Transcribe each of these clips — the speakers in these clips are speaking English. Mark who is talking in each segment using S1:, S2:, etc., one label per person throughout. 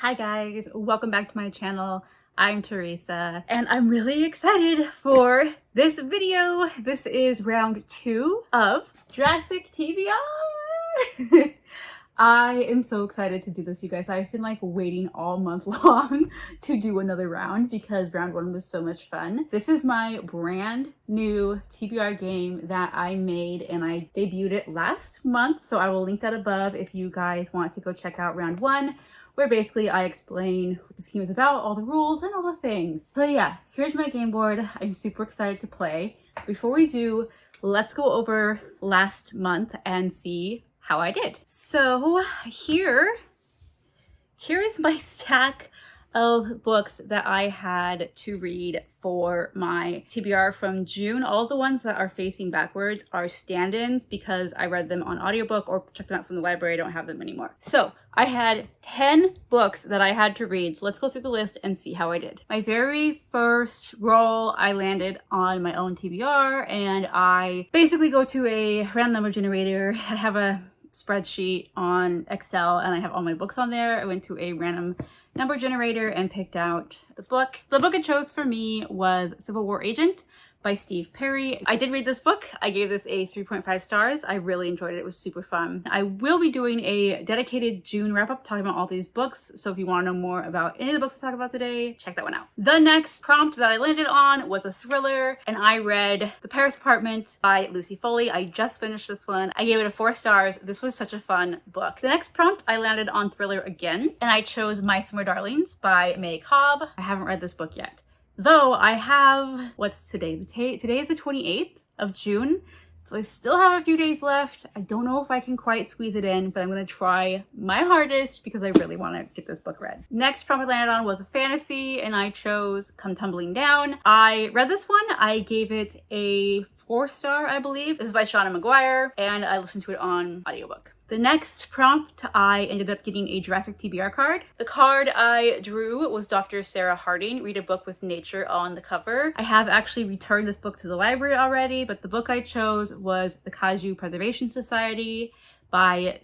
S1: Hi guys, welcome back to my channel. I'm Teresa and I'm really excited for this video. This is round 2 of Jurassic TBR. I am so excited to do this, you guys. I've been like waiting all month long to do another round because round 1 was so much fun. This is my brand new TBR game that I made and I debuted it last month, so I will link that above if you guys want to go check out round 1, where basically I explain what this game is about, all the rules and all the things. So yeah, here's my game board. I'm super excited to play. Before we do, let's go over last month and see how I did. So here is my stack of books that I had to read for my TBR from June. All of the ones that are facing backwards are stand-ins because I read them on audiobook or checked them out from the library. I don't have them anymore. So I had 10 books that I had to read. So let's go through the list and see how I did. My very first roll, I landed on my own TBR and I basically go to a random number generator. I have a spreadsheet on Excel and I have all my books on there. I went to a random number generator and picked out the book. The book it chose for me was Civil War Agent by Steve Perry. I did read this book. I gave this a 3.5 stars. I really enjoyed it. It was super fun. I will be doing a dedicated June wrap-up talking about all these books, so if you want to know more about any of the books I talk about today, check that one out. The next prompt that I landed on was a thriller, and I read The Paris Apartment by Lucy Foley. I just finished this one. I gave it a 4 stars. This was such a fun book. The next prompt, I landed on thriller again, and I chose My Summer Darlings by May Cobb. I haven't read this book yet. Though I have, what's today? Today is the 28th of June, so I still have a few days left. I don't know if I can quite squeeze it in, but I'm going to try my hardest because I really want to get this book read. Next prompt I landed on was a fantasy, and I chose Come Tumbling Down. I read this one. I gave it a 4 star, I believe. This is by Shauna McGuire, and I listened to it on audiobook. The next prompt, I ended up getting a Jurassic TBR card. The card I drew was Dr. Sarah Harding, Read a Book with Nature on the cover. I have actually returned this book to the library already, but the book I chose was The Kaju Preservation Society by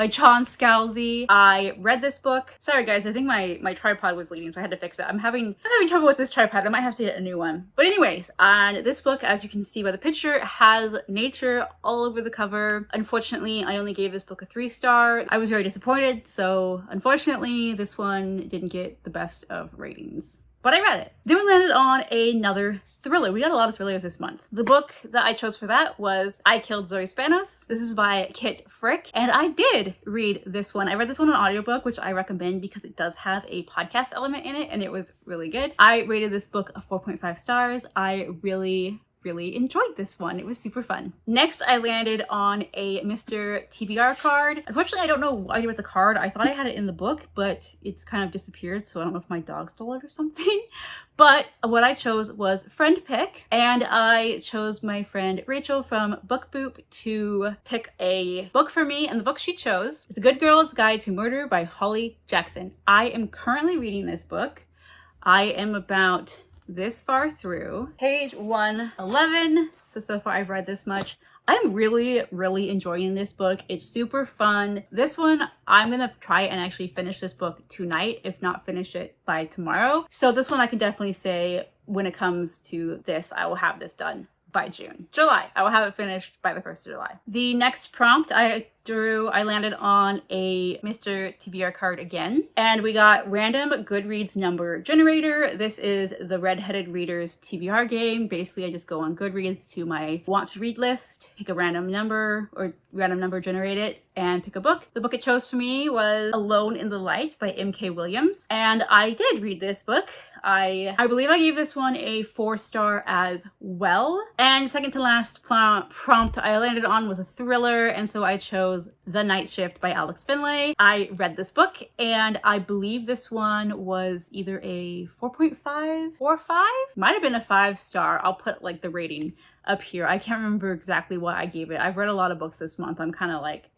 S1: John Scalzi. I read this book. Sorry guys, I think my tripod was leaning, so I had to fix it. I'm having trouble with this tripod. I might have to get a new one. But anyways, on this book, as you can see by the picture, has nature all over the cover. Unfortunately, I only gave this book a 3 star. I was very disappointed, so unfortunately, this one didn't get the best of ratings. But I read it. Then we landed on another thriller. We got a lot of thrillers this month. The book that I chose for that was I Killed Zoe Spanos. This is by Kit Frick, and I did read this one. I read this one on audiobook, which I recommend because it does have a podcast element in it, and it was really good. I rated this book a 4.5 stars. I really enjoyed this one. It was super fun. Next, I landed on a Mr. TBR card. Unfortunately, I don't know what I did with the card. I thought I had it in the book, but it's kind of disappeared, so I don't know if my dog stole it or something. But what I chose was Friend Pick, and I chose my friend Rachel from BookBoop to pick a book for me, and the book she chose is A Good Girl's Guide to Murder by Holly Jackson. I am currently reading this book. I am about this far through page 111, so far I've read this much. I'm really enjoying this book. It's super fun. This one, I'm gonna try and actually finish this book tonight, if not finish it by tomorrow. So this one I can definitely say when it comes to this, I will have this done by July. I will have it finished by the 1st of July. The next prompt I drew, I landed on a Mr. TBR card again, and we got random Goodreads number generator. This is the Redheaded Readers TBR game. Basically, I just go on Goodreads to my want to read list, pick a random number or random number, generate it, and pick a book. The book it chose for me was Alone in the Light by M.K. Williams, and I did read this book. I believe I gave this one a 4 star as well. And second to last prompt I landed on was a thriller, and so I chose The Night Shift by Alex Finlay. I read this book, and I believe this one was either a 4.5 or 5. Might have been a 5 star. I'll put like the rating up here. I can't remember exactly what I gave it. I've read a lot of books this month. I'm kind of like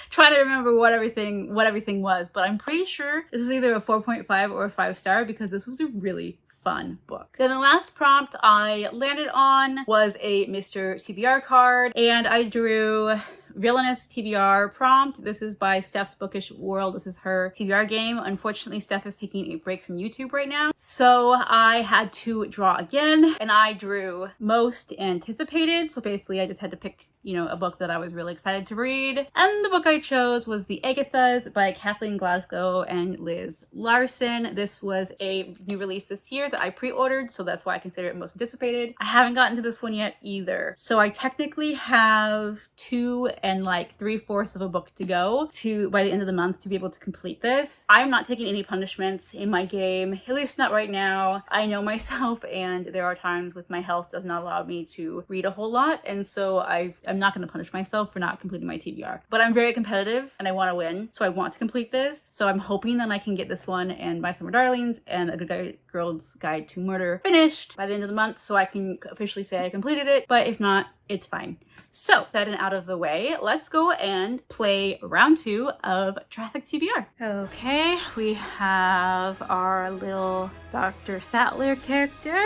S1: trying to remember what everything was, but I'm pretty sure this was either a 4.5 or a 5 star because this was a really fun book. Then the last prompt I landed on was a Mr. TBR card, and I drew Villainous TBR prompt. This is by Steph's Bookish World. This is her TBR game. Unfortunately, Steph is taking a break from YouTube right now, so I had to draw again, and I drew most anticipated. So basically I just had to pick, you know, a book that I was really excited to read. And the book I chose was The Agathas by Kathleen Glasgow and Liz Larson. This was a new release this year that I pre-ordered, so that's why I consider it most anticipated. I haven't gotten to this one yet either. So I technically have 2 and like 3/4 of a book to go by the end of the month to be able to complete this. I'm not taking any punishments in my game, at least not right now. I know myself, and there are times with my health does not allow me to read a whole lot, and so I'm not going to punish myself for not completing my TBR. But I'm very competitive and I want to win, so I want to complete this. So I'm hoping that I can get this one and My Summer Darlings and A Good Girl's Guide to Murder finished by the end of the month, so I can officially say I completed it. But if not, it's fine. So that and out of the way, let's go and play round 2 of Jurassic TBR. Okay, we have our little Dr. Sattler character,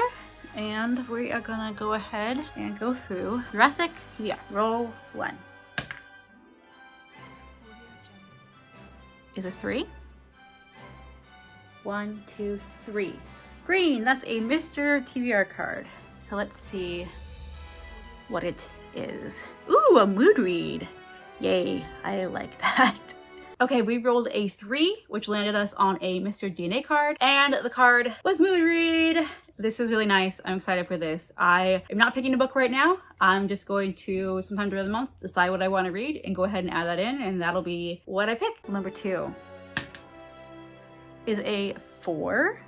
S1: and we are gonna go ahead and go through Jurassic TBR. Roll 1. Is it 3? 1, 2, 3. Green, that's a Mr. TBR card. So let's see what it is. Ooh, a mood read. Yay, I like that. Okay, we rolled a 3, which landed us on a Mr. DNA card, and the card was mood read. This is really nice. I'm excited for this. I am not picking a book right now. I'm just going to, sometime during the month, decide what I want to read and go ahead and add that in, and that'll be what I pick. Number 2 is a 4.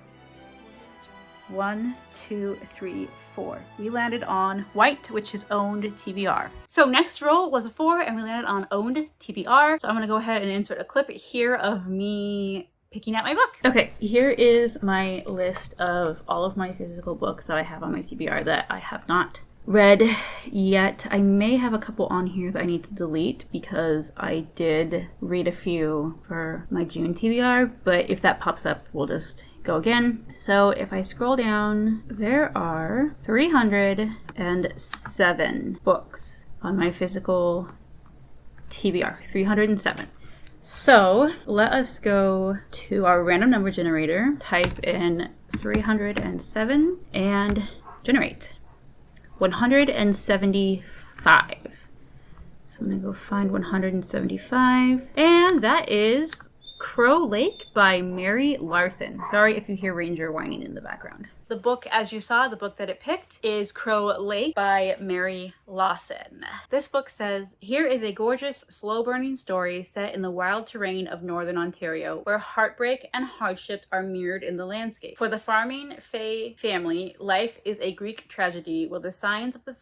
S1: 1, 2, 3, 4. We landed on white, which is owned TBR. So next roll was a 4, and we landed on owned TBR. So I'm gonna go ahead and insert a clip here of me picking out my book. Okay, here is my list of all of my physical books that I have on my TBR that I have not read yet. I may have a couple on here that I need to delete because I did read a few for my June TBR, but if that pops up, we'll just go again. So if I scroll down, there are 307 books on my physical TBR. 307. So let us go to our random number generator, type in 307 and generate 175. So I'm gonna go find 175, and that is Crow Lake by Mary Larson. Sorry if you hear Ranger whining in the background. The book, as you saw, the book that it picked is Crow Lake by Mary Larson. This book says, here is a gorgeous, slow-burning story set in the wild terrain of northern Ontario, where heartbreak and hardship are mirrored in the landscape. For the farming Fay family, life is a Greek tragedy where the sins of the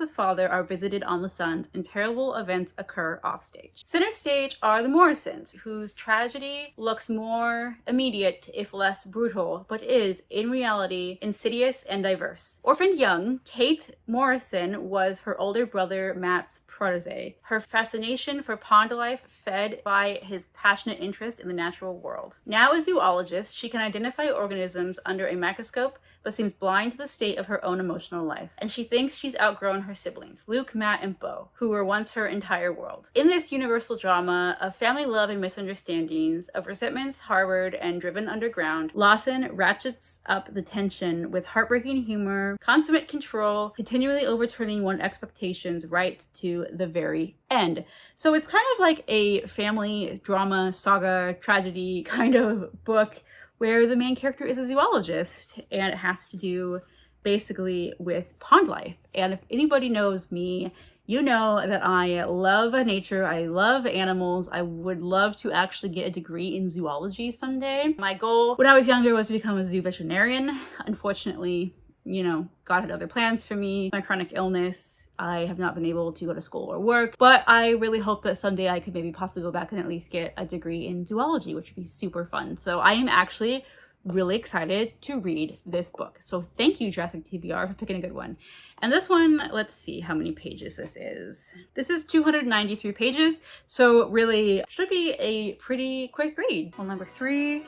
S1: father are visited on the sons, and terrible events occur offstage. Center stage are the Morrisons, whose tragedy looks more immediate, if less brutal, but is, in reality, insidious and diverse. Orphaned young, Kate Morrison was her older brother Matt's protege. Her fascination for pond life fed by his passionate interest in the natural world. Now a zoologist, she can identify organisms under a microscope, but seems blind to the state of her own emotional life. And she thinks she's outgrown her siblings, Luke, Matt, and Bo, who were once her entire world. In this universal drama of family love and misunderstandings, of resentments harbored and driven underground, Lawson ratchets up the tension with heartbreaking humor, consummate control, continually overturning one's expectations right to the very end. So it's kind of like a family drama, saga, tragedy kind of book where the main character is a zoologist, and it has to do basically with pond life. And if anybody knows me, you know that I love nature, I love animals, I would love to actually get a degree in zoology someday. My goal when I was younger was to become a zoo veterinarian. Unfortunately, you know, God had other plans for me. My chronic illness, I have not been able to go to school or work, but I really hope that someday I could maybe possibly go back and at least get a degree in zoology, which would be super fun. So I am actually really excited to read this book. So thank you, Jurassic TBR, for picking a good one. And this one, let's see how many pages this is. This is 293 pages, so really should be a pretty quick read. Well, number 3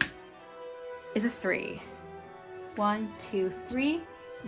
S1: is a 3. 1, 2, 3.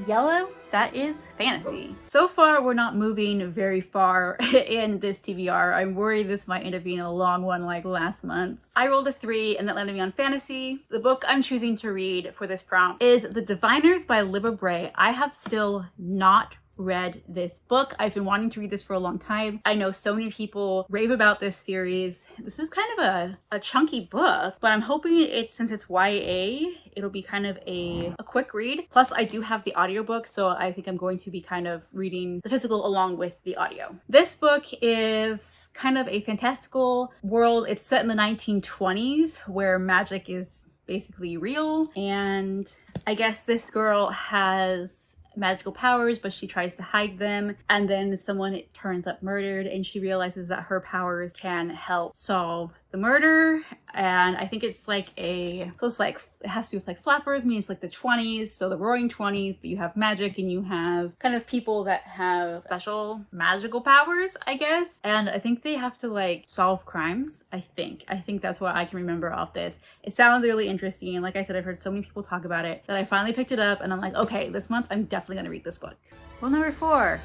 S1: Yellow, that is fantasy. So far, we're not moving very far in this TBR. I'm worried this might end up being a long one like last month. I rolled a 3 and that landed me on fantasy. The book I'm choosing to read for this prompt is The Diviners by Libba Bray. I have still not read this book. I've been wanting to read this for a long time. I know so many people rave about this series. This is kind of a chunky book, but I'm hoping since it's YA, it'll be kind of a quick read. Plus, I do have the audiobook, so I think I'm going to be kind of reading the physical along with the audio. This book is kind of a fantastical world. It's set in the 1920s where magic is basically real, and I guess this girl has magical powers, but she tries to hide them, and then someone turns up murdered and she realizes that her powers can help solve the murder. And I think it's like it has to do with like flappers, means like the 20s, so the roaring 20s, but you have magic and you have kind of people that have special magical powers, I guess. And I think they have to like solve crimes. I think that's what I can remember off this. It sounds really interesting, and like I said, I've heard so many people talk about it that I finally picked it up, and I'm like, okay, this month I'm definitely gonna read this book. Rule number 4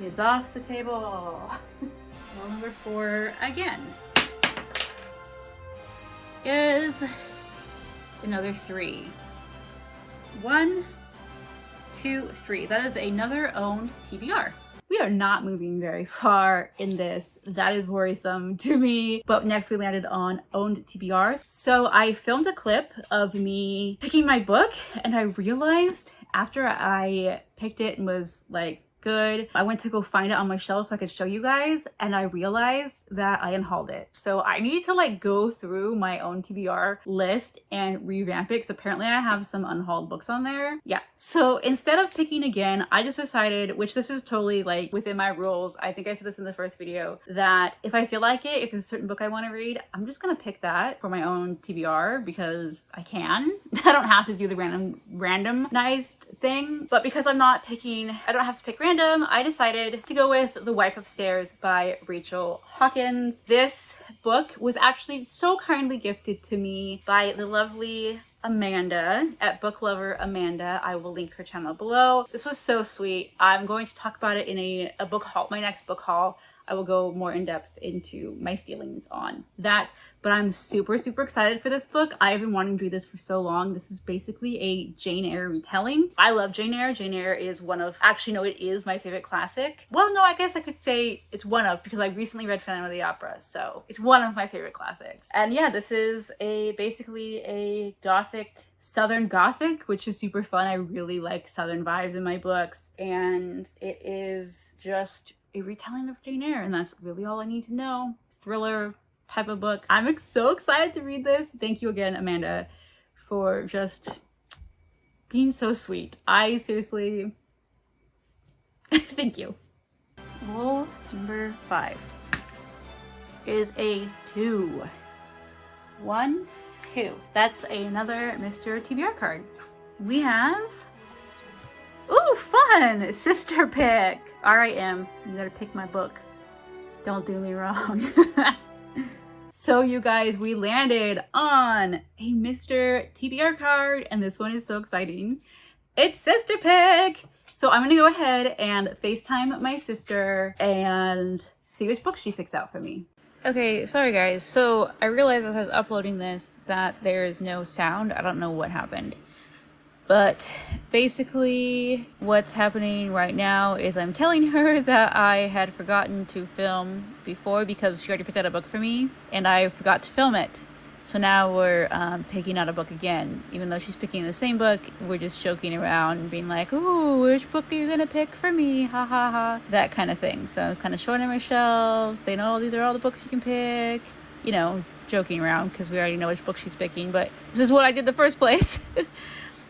S1: is off the table. Rule number 4 again is another 3. 1, 2, 3. That is another owned TBR. We are not moving very far in this. That is worrisome to me. But next we landed on owned TBRs. So I filmed a clip of me picking my book, and I realized after I picked it and was like, good, I went to go find it on my shelf so I could show you guys, and I realized that I unhauled it. So I need to like go through my own TBR list and revamp it, because apparently I have some unhauled books on there. Yeah, so instead of picking again, I just decided, which this is totally like within my rules, I think I said this in the first video, that if I feel like it, if there's a certain book I want to read, I'm just gonna pick that for my own TBR because I can. I don't have to do the randomized thing, but because I'm not picking, I don't have to pick random, I decided to go with The Wife Upstairs by Rachel Hawkins. This book was actually so kindly gifted to me by the lovely Amanda at Book Lover Amanda. I will link her channel below. This was so sweet. I'm going to talk about it in a book haul, my next book haul. I will go more in depth into my feelings on that, but I'm super, super excited for this book. I've been wanting to read this for so long. This is basically a Jane Eyre retelling. I love Jane Eyre. Jane Eyre is one of, actually no, it is my favorite classic. Well, no, I guess I could say it's one of, because I recently read Phantom of the Opera, so it's one of my favorite classics. And yeah, this is basically a Gothic, Southern Gothic, which is super fun. I really like Southern vibes in my books, and it is just a retelling of Jane Eyre, and that's really all I need to know. Thriller type of book. I'm so excited to read this. Thank you again, Amanda, for just being so sweet. I seriously, thank you. Rule number 5 is a 2. 1, 2. That's another Mr. TBR card. We have, ooh, fun! Sister pick. Alright, Em, you gotta pick my book. Don't do me wrong. So you guys, we landed on a Mr. TBR card, and this one is so exciting. It's Sister Pick! So I'm gonna go ahead and FaceTime my sister and see which book she picks out for me. Okay, sorry guys. So I realized as I was uploading this that there is no sound. I don't know what happened. But basically what's happening right now is I'm telling her that I had forgotten to film before because she already picked out a book for me and I forgot to film it. So now we're picking out a book again. Even though she's picking the same book, we're just joking around and being like, ooh, which book are you gonna pick for me? Ha ha ha. That kind of thing. So I was kind of showing her my shelves, saying, oh, these are all the books you can pick. You know, joking around because we already know which book she's picking, but this is what I did the first place.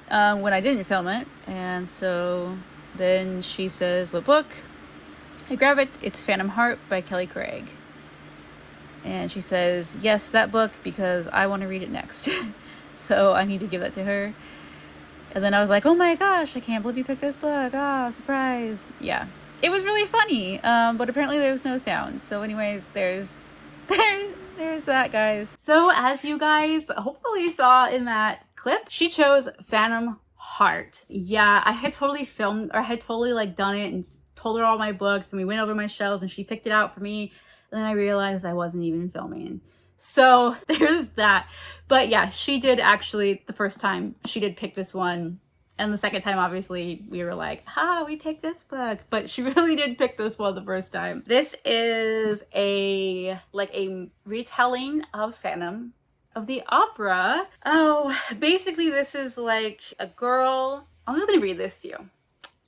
S1: When I didn't film it. And so then she says, what book? I grab it. It's Phantom Heart by Kelly Craig. And she says, yes, that book, because I want to read it next. So I need to give that to her. And then I was like, oh my gosh, I can't believe you picked this book. Oh, surprise. Yeah. It was really funny. But apparently there was no sound. So anyways, there's that, guys. So as you guys hopefully saw in that clip, she chose Phantom heart. Yeah, I had totally filmed, or I had totally like done it and told her all my books, and we went over my shelves and she picked it out for me, and then I realized I wasn't even filming. So there's that. But yeah, she did actually, the first time she did pick this one, and the second time obviously we were like, we picked this book, but she really did pick this one the first time. This is a retelling of Phantom of the Opera. Oh, basically this is like a girl, I'm just gonna read this to you.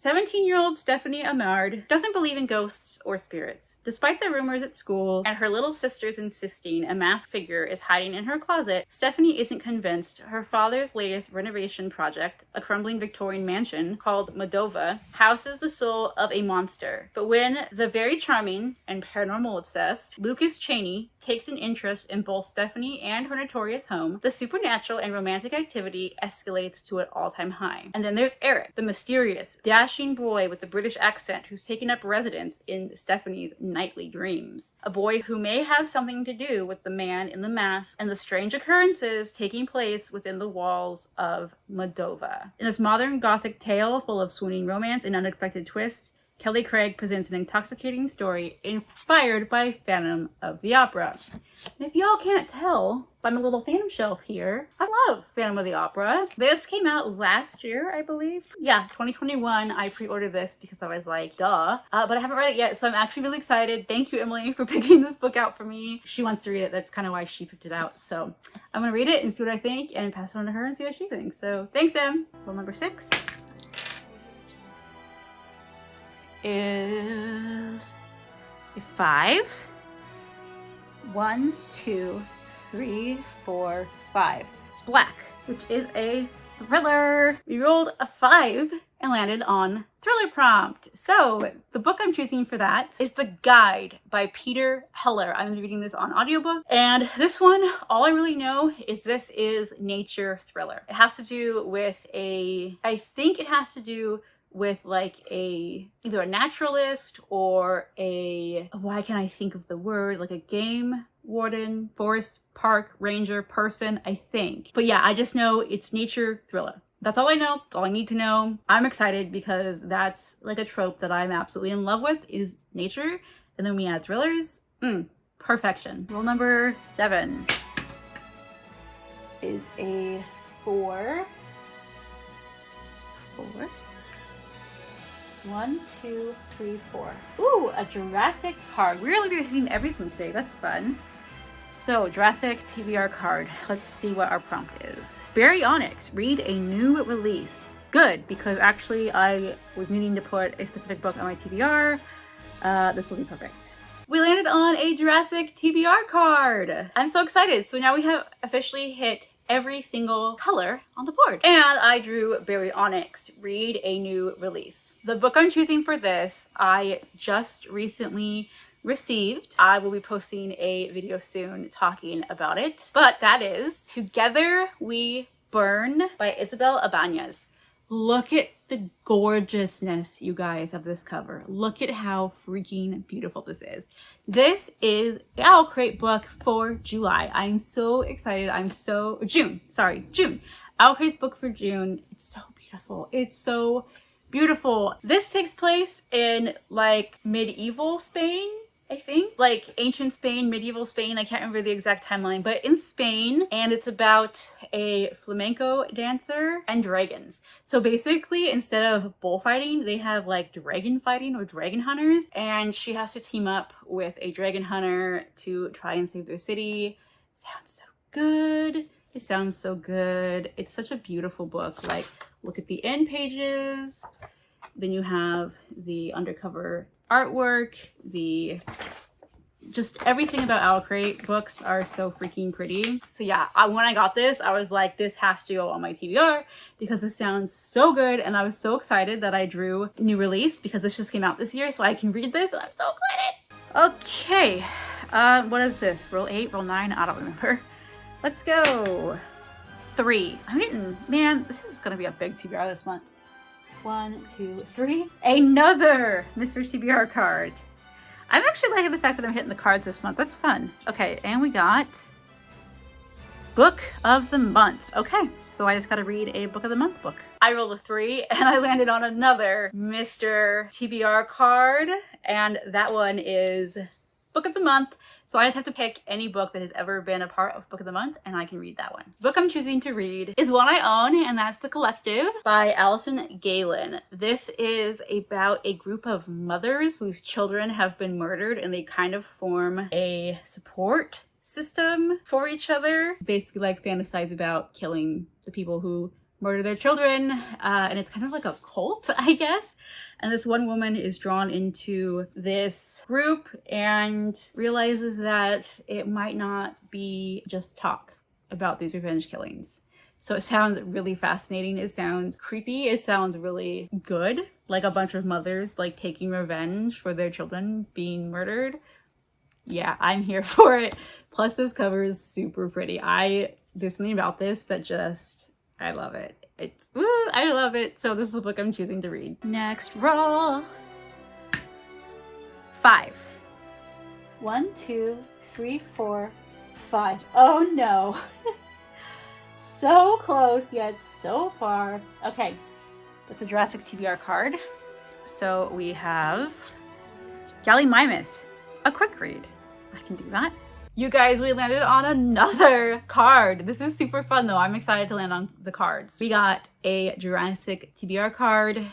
S1: 17-year-old Stephanie Amard doesn't believe in ghosts or spirits. Despite the rumors at school and her little sisters insisting a masked figure is hiding in her closet, Stephanie isn't convinced her father's latest renovation project, a crumbling Victorian mansion called Moldova, houses the soul of a monster. But when the very charming and paranormal obsessed Lucas Cheney takes an interest in both Stephanie and her notorious home, the supernatural and romantic activity escalates to an all-time high. And then there's Eric, the mysterious, dashing boy with the British accent who's taken up residence in Stephanie's nightly dreams. A boy who may have something to do with the man in the mask and the strange occurrences taking place within the walls of Moldova. In this modern gothic tale full of swooning romance and unexpected twists, Kelly Craig presents an intoxicating story inspired by Phantom of the Opera. And if y'all can't tell by my little Phantom shelf here, I love Phantom of the Opera. This came out last year, I believe. Yeah, 2021. I pre-ordered this because I was like, duh. But I haven't read it yet, so I'm actually really excited. Thank you, Emily, for picking this book out for me. She wants to read it. That's kind of why she picked it out. So I'm gonna read it and see what I think and pass it on to her and see what she thinks. So thanks, Em. Rule number 6. Is a 5. 1, 2, 3, 4, 5. Black, which is a thriller. We rolled a 5 and landed on thriller prompt. So the book I'm choosing for that is The Guide by Peter Heller. I'm reading this on audiobook, and this one, all I really know is this is nature thriller. It has to do with I think it has to do with like either a naturalist or why can't I think of the word, like a game warden, forest park ranger person, I think. But yeah, I just know it's nature thriller. That's all I know. That's all I need to know. I'm excited because that's like a trope that I'm absolutely in love with, is nature. And then we add thrillers. Perfection. Rule number 7 is a 4. 1, 2, 3, 4. Ooh, a Jurassic card. We're really hitting everything today. That's fun. So, Jurassic TBR card. Let's see what our prompt is. Barry Onyx, read a new release. Good, because actually I was needing to put a specific book on my TBR. This will be perfect. We landed on a Jurassic TBR card. I'm so excited. So now we have officially hit every single color on the board. And I drew Barry Onyx, read a new release. The book I'm choosing for this, I just recently received. I will be posting a video soon talking about it. But that is Together We Burn by Isabel Ibanez. Look at the gorgeousness, you guys, of this cover. Look at how freaking beautiful this is. This is the Owl Crate book for July. I'm so excited. June. Owl Crate's book for June. It's so beautiful. It's so beautiful. This takes place in like medieval Spain, I think, like ancient Spain, medieval Spain. I can't remember the exact timeline, but in Spain, and it's about a flamenco dancer and dragons. So basically, instead of bullfighting, they have like dragon fighting or dragon hunters, and she has to team up with a dragon hunter to try and save their city. Sounds so good. It sounds so good. It's such a beautiful book. Like, look at the end pages. Then you have the undercover artwork, just everything about Owl Crate books are so freaking pretty. So yeah, when I got this, I was like, this has to go on my TBR because this sounds so good. And I was so excited that I drew new release because this just came out this year, so I can read this and I'm so excited. Okay, what is this? Roll 8, roll 9? I don't remember. Let's go. 3. Man, this is gonna be a big TBR this month. 1, 2, 3. Another Mr. TBR card. I'm actually liking the fact that I'm hitting the cards this month. That's fun. Okay, and we got Book of the month. Okay, so I just gotta read a book of the month book. I rolled a 3 and I landed on another Mr. TBR card, and that one is Book of the Month. So I just have to pick any book that has ever been a part of Book of the Month and I can read that one. The book I'm choosing to read is one I own, and that's The Collective by Allison Galen. This is about a group of mothers whose children have been murdered, and they kind of form a support system for each other. Basically like fantasize about killing the people who murder their children, and it's kind of like a cult, I guess. And this one woman is drawn into this group and realizes that it might not be just talk about these revenge killings. So it sounds really fascinating. It sounds creepy. It sounds really good. Like a bunch of mothers like taking revenge for their children being murdered. Yeah, I'm here for it. Plus this cover is super pretty. There's something about this that just, I love it. I love it. So this is the book I'm choosing to read. Next roll. 5. 1, 2, 3, 4, 5. Oh no. So close yet so far. Okay, that's a Jurassic TBR card. So we have Gallimimus, a quick read. I can do that. You guys, we landed on another card. This is super fun though. I'm excited to land on the cards. We got a Jurassic TBR card,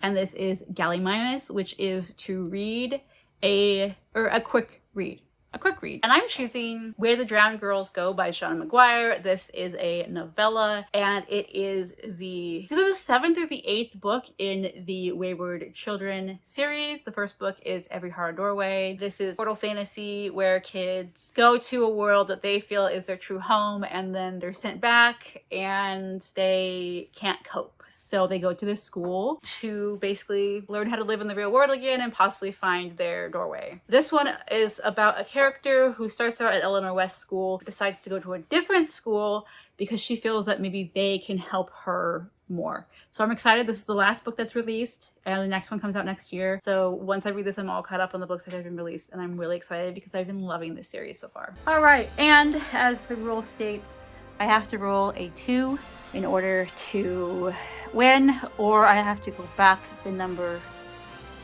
S1: and this is Gallimimus, which is to read a quick read. A quick read. And I'm choosing Where the Drowned Girls Go by Shauna McGuire. This is a novella, and it is the 7th or the 8th book in the Wayward Children series. The first book is Every Heart a Doorway. This is portal fantasy where kids go to a world that they feel is their true home, and then they're sent back and they can't cope. So they go to this school to basically learn how to live in the real world again and possibly find their doorway. This one is about a character who starts out at Eleanor West School, decides to go to a different school because she feels that maybe they can help her more. So I'm excited. This is the last book that's released, and the next one comes out next year. So once I read this, I'm all caught up on the books that have been released, and I'm really excited because I've been loving this series so far. All right, and as the rule states, I have to roll a 2 in order to win, or I have to go back the number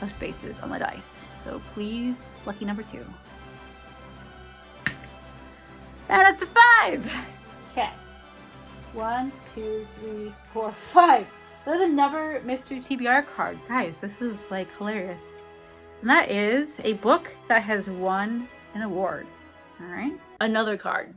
S1: of spaces on the dice. So please, lucky number 2. And it's a 5! Okay. 1, 2, 3, 4, 5. There's another Mr. TBR card. Guys, this is like hilarious. And that is a book that has won an award. Alright? Another card.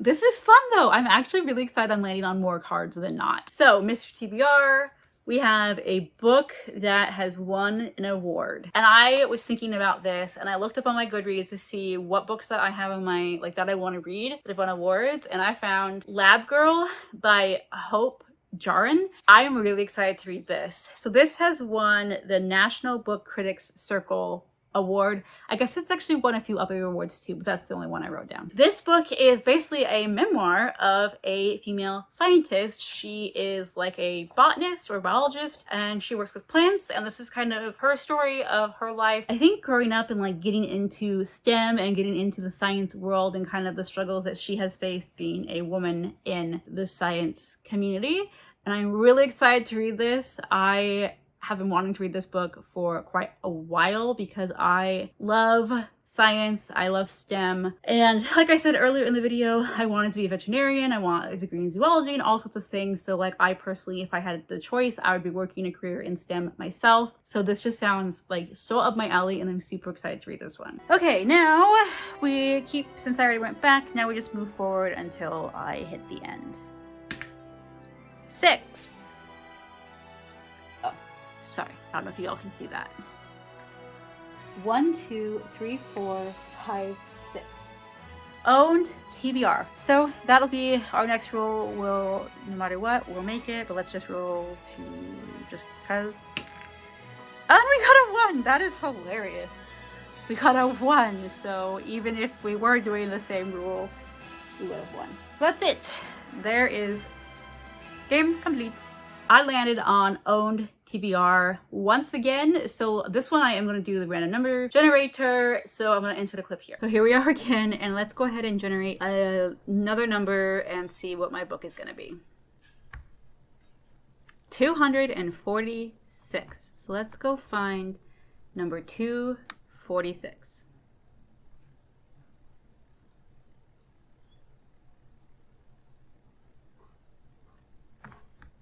S1: This is fun though. I'm actually really excited I'm landing on more cards than not. So, Mr. TBR, we have a book that has won an award. And I was thinking about this, and I looked up on my Goodreads to see what books that I have in my, that I want to read that have won awards, and I found Lab Girl by Hope Jarin. I am really excited to read this. So this has won the National Book Critics Circle award. I guess it's actually won a few other awards too, but that's the only one I wrote down. This book is basically a memoir of a female scientist. She is like a botanist or biologist, and she works with plants, and this is kind of her story of her life. I think growing up and like getting into STEM and getting into the science world, and kind of the struggles that she has faced being a woman in the science community. And I'm really excited to read this. I have been wanting to read this book for quite a while because I love science, I love STEM, and like I said earlier in the video, I wanted to be a veterinarian, I want a degree in zoology and all sorts of things. So like I personally, if I had the choice, I would be working a career in STEM myself. So this just sounds like so up my alley, and I'm super excited to read this one. Okay, now since I already went back, now we just move forward until I hit the end. 6. Sorry, I don't know if you all can see that. 1, 2, 3, 4, 5, 6. Owned TBR. So that'll be our next roll. No matter what, we'll make it, but let's just roll 2 just because. And we got a 1! That is hilarious. We got a 1, so even if we were doing the same rule, we would have won. So that's it. There is game complete. I landed on Owned TBR once again. So this one I am going to do the random number generator. So I'm going to enter the clip here. So here we are again, and let's go ahead and generate another number and see what my book is going to be. 246. So let's go find number 246.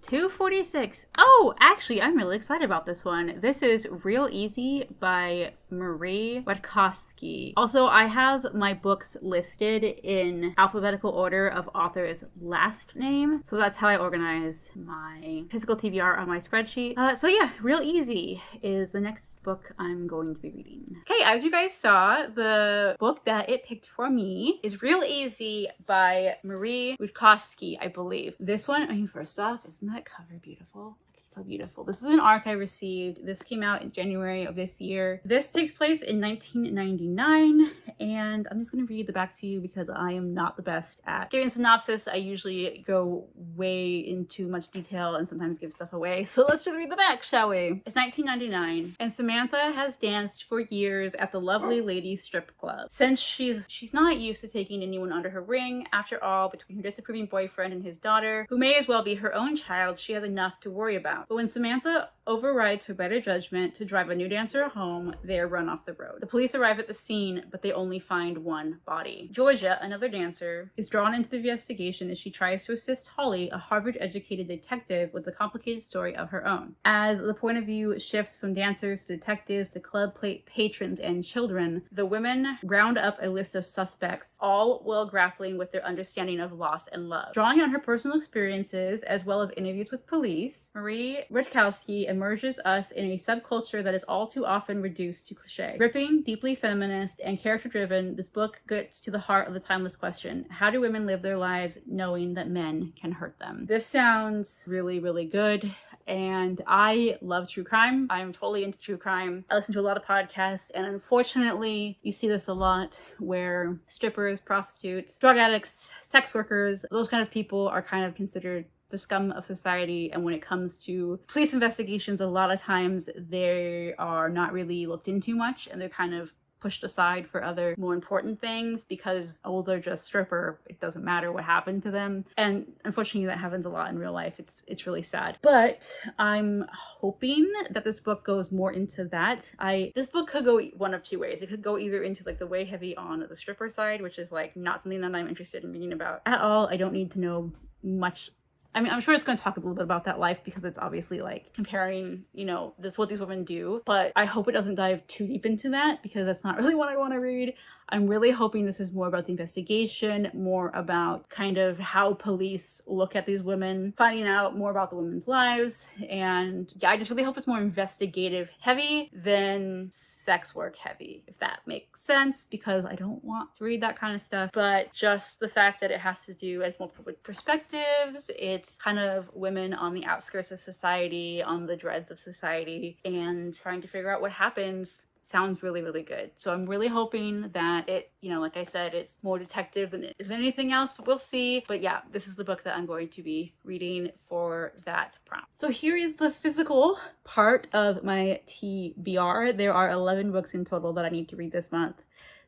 S1: 246. Oh, actually, I'm really excited about this one. This is Real Easy by Marie Witkowski. Also, I have my books listed in alphabetical order of author's last name. So that's how I organize my physical TBR on my spreadsheet. So yeah, Real Easy is the next book I'm going to be reading. Okay, as you guys saw, the book that it picked for me is Real Easy by Marie Witkowski, I believe. This one, I mean, first off, isn't that cover beautiful? It's so beautiful. This is an ARC I received. This came out in January of this year. This takes place in 1999, and I'm just going to read the back to you because I am not the best at giving synopsis. I usually go way into much detail and sometimes give stuff away. So let's just read the back, shall we? It's 1999, and Samantha has danced for years at the Lovely Lady Strip Club. Since she's not used to taking anyone under her wing, after all, between her disapproving boyfriend and his daughter, who may as well be her own child, she has enough to worry about. But when Samantha overrides her better judgment to drive a new dancer home, they are run off the road. The police arrive at the scene, but they only find one body. Georgia, another dancer, is drawn into the investigation as she tries to assist Holly, a Harvard-educated detective with a complicated story of her own. As the point of view shifts from dancers to detectives to club patrons and children, the women round up a list of suspects, all while grappling with their understanding of loss and love. Drawing on her personal experiences as well as interviews with police, Marie Witkowski immerses us in a subculture that is all too often reduced to cliche. Gripping, deeply feminist, and character-driven, this book gets to the heart of the timeless question: how do women live their lives knowing that men can hurt them? This sounds really, really good, and I love true crime. I'm totally into true crime. I listen to a lot of podcasts, and unfortunately, you see this a lot where strippers, prostitutes, drug addicts, sex workers, those kind of people are kind of considered the scum of society. And when it comes to police investigations, a lot of times they are not really looked into much, and they're kind of pushed aside for other more important things because, oh, they're just stripper, it doesn't matter what happened to them. And unfortunately that happens a lot in real life. It's really sad. But I'm hoping that this book goes more into that. This book could go one of two ways. It could go either into like the way heavy on the stripper side, which is like not something that I'm interested in reading about at all. I don't need to know much. I mean, I'm sure it's going to talk a little bit about that life because it's obviously like comparing, you know, what these women do. But I hope it doesn't dive too deep into that because that's not really what I want to read. I'm really hoping this is more about the investigation, more about kind of how police look at these women, finding out more about the women's lives. And yeah, I just really hope it's more investigative heavy than sex work heavy, if that makes sense, because I don't want to read that kind of stuff. But just the fact that it has to do as multiple perspectives, it's kind of women on the outskirts of society, on the dregs of society, and trying to figure out what happens. Sounds really, really good. So I'm really hoping that it, you know, like I said, it's more detective than anything else, but we'll see. But yeah, this is the book that I'm going to be reading for that prompt. So here is the physical part of my TBR. There are 11 books in total that I need to read this month.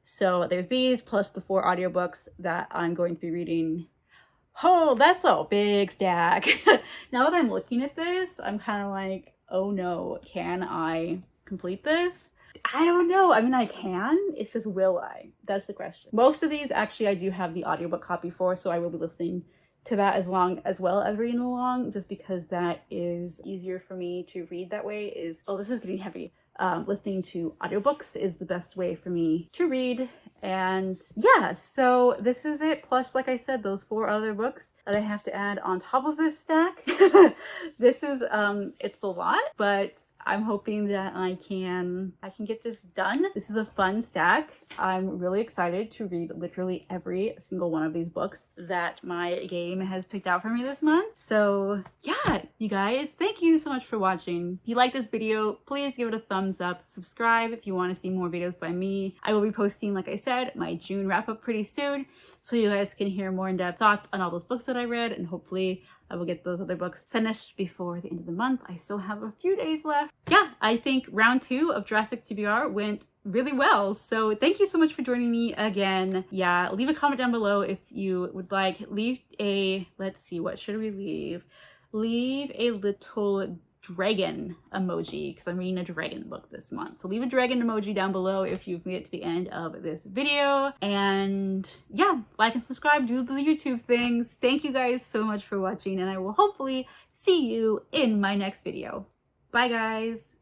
S1: So there's these plus the 4 audiobooks that I'm going to be reading. Oh, that's a big stack. Now that I'm looking at this, I'm kind of like, oh no, can I complete this? I don't know. I mean, I can. It's just, will I? That's the question. Most of these, actually, I do have the audiobook copy for, so I will be listening to that as well as reading along, just because that is easier for me to read that way. This is getting heavy. Listening to audiobooks is the best way for me to read. And yeah, so this is it. Plus, like I said, those 4 other books that I have to add on top of this stack. This is, it's a lot, but I'm hoping that I can get this done. This is a fun stack. I'm really excited to read literally every single one of these books that my game has picked out for me this month. So yeah, you guys, thank you so much for watching. If you like this video, please give it a thumbs up. Subscribe if you want to see more videos by me. I will be posting, like I said, my June wrap up pretty soon. so you guys can hear more in-depth thoughts on all those books that I read, and hopefully I will get those other books finished before the end of the month. I still have a few days left. Yeah, I think round 2 of Jurassic TBR went really well. So thank you so much for joining me again. Yeah, leave a comment down below if you would like. Leave a, let's see, what should we leave? Leave a little dragon emoji, because I'm reading a dragon book this month. So leave a dragon emoji down below if you've made it to the end of this video. And yeah, like and subscribe, do the YouTube things. Thank you guys so much for watching, and I will hopefully see you in my next video. Bye guys.